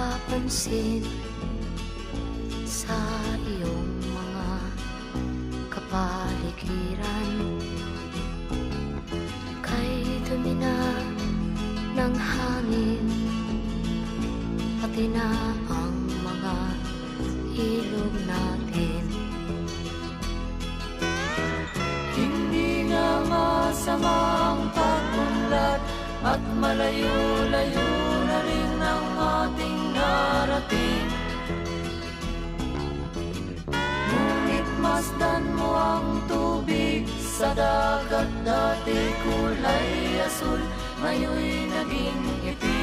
nakapansin sa iyong mga kapaligiran. Kay dumi na ng hangin, pati na ang mga ilog natin. Hindi nga masamang pag-unlad at malayo-layo na rin ang ating narating. Ngunit masdan mo ang tubig sa dagat, dati kulay asul, ngayon'y naging itim.